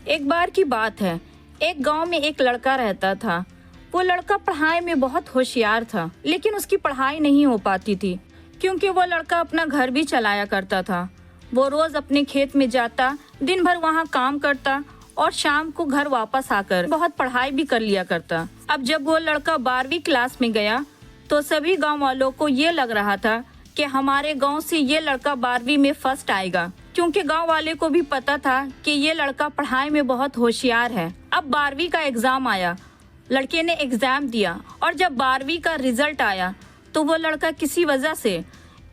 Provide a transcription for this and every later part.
एक बार की बात है, एक गांव में एक लड़का रहता था। वो लड़का पढ़ाई में बहुत होशियार था, लेकिन उसकी पढ़ाई नहीं हो पाती थी क्योंकि वो लड़का अपना घर भी चलाया करता था। वो रोज अपने खेत में जाता, दिन भर वहाँ काम करता और शाम को घर वापस आकर बहुत पढ़ाई भी कर लिया करता। अब जब वो लड़का 12वीं क्लास में गया तो सभी गाँव वालों को ये लग रहा था कि हमारे गाँव से ये लड़का 12वीं में फर्स्ट आएगा, क्योंकि गांव वाले को भी पता था कि ये लड़का पढ़ाई में बहुत होशियार है। अब 12वीं का एग्जाम आया, लड़के ने एग्जाम दिया और जब 12वीं का रिजल्ट आया तो वो लड़का किसी वजह से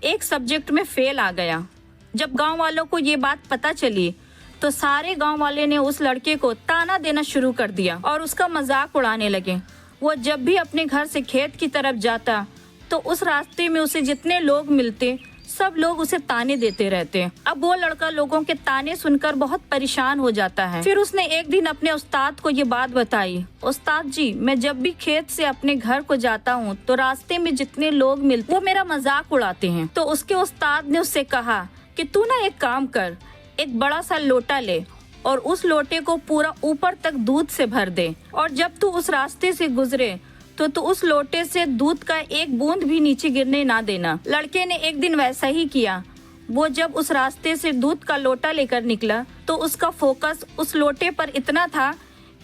एक सब्जेक्ट में फेल आ गया। जब गांव वालों को ये बात पता चली तो सारे गांव वाले ने उस लड़के को ताना देना शुरू कर दिया और उसका मजाक उड़ाने लगे। वो जब भी अपने घर से खेत की तरफ जाता तो उस रास्ते में उसे जितने लोग मिलते सब लोग उसे ताने देते रहते। अब वो लड़का लोगों के ताने सुनकर बहुत परेशान हो जाता है। फिर उसने एक दिन अपने उस्ताद को ये बात बताई, उस्ताद जी, मैं जब भी खेत से अपने घर को जाता हूँ तो रास्ते में जितने लोग मिलते वो मेरा मजाक उड़ाते हैं। तो उसके उस्ताद ने उससे कहा कि तू ना एक काम कर, एक बड़ा सा लोटा ले और उस लोटे को पूरा ऊपर तक दूध से भर दे और जब तू उस रास्ते से गुजरे तो तू उस लोटे से दूध का एक बूंद भी नीचे गिरने ना देना। लड़के ने एक दिन वैसा ही किया। वो जब उस रास्ते से दूध का लोटा लेकर निकला तो उसका फोकस उस लोटे पर इतना था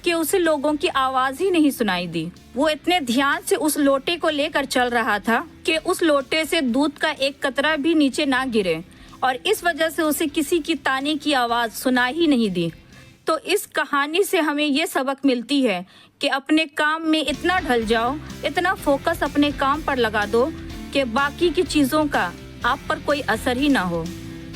कि उसे लोगों की आवाज ही नहीं सुनाई दी। वो इतने ध्यान से उस लोटे को लेकर चल रहा था कि उस लोटे से दूध का एक कतरा भी नीचे ना गिरे और इस वजह से उसे किसी की ताने की आवाज सुनाई ही नहीं दी। तो इस कहानी से हमें ये सबक मिलती है कि अपने काम में इतना ढल जाओ, इतना फोकस अपने काम पर लगा दो कि बाकी की चीज़ों का आप पर कोई असर ही ना हो।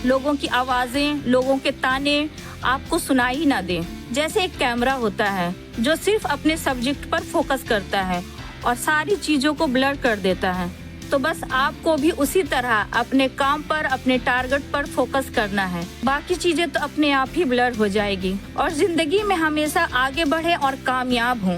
लोगों की आवाज़ें, लोगों के ताने आपको सुनाई ही ना दें। जैसे एक कैमरा होता है जो सिर्फ अपने सब्जेक्ट पर फोकस करता है और सारी चीज़ों को ब्लर कर देता है, तो बस आपको भी उसी तरह अपने काम पर, अपने टारगेट पर फोकस करना है। बाकी चीजें तो अपने आप ही ब्लर हो जाएगी और जिंदगी में हमेशा आगे बढ़े और कामयाब हों।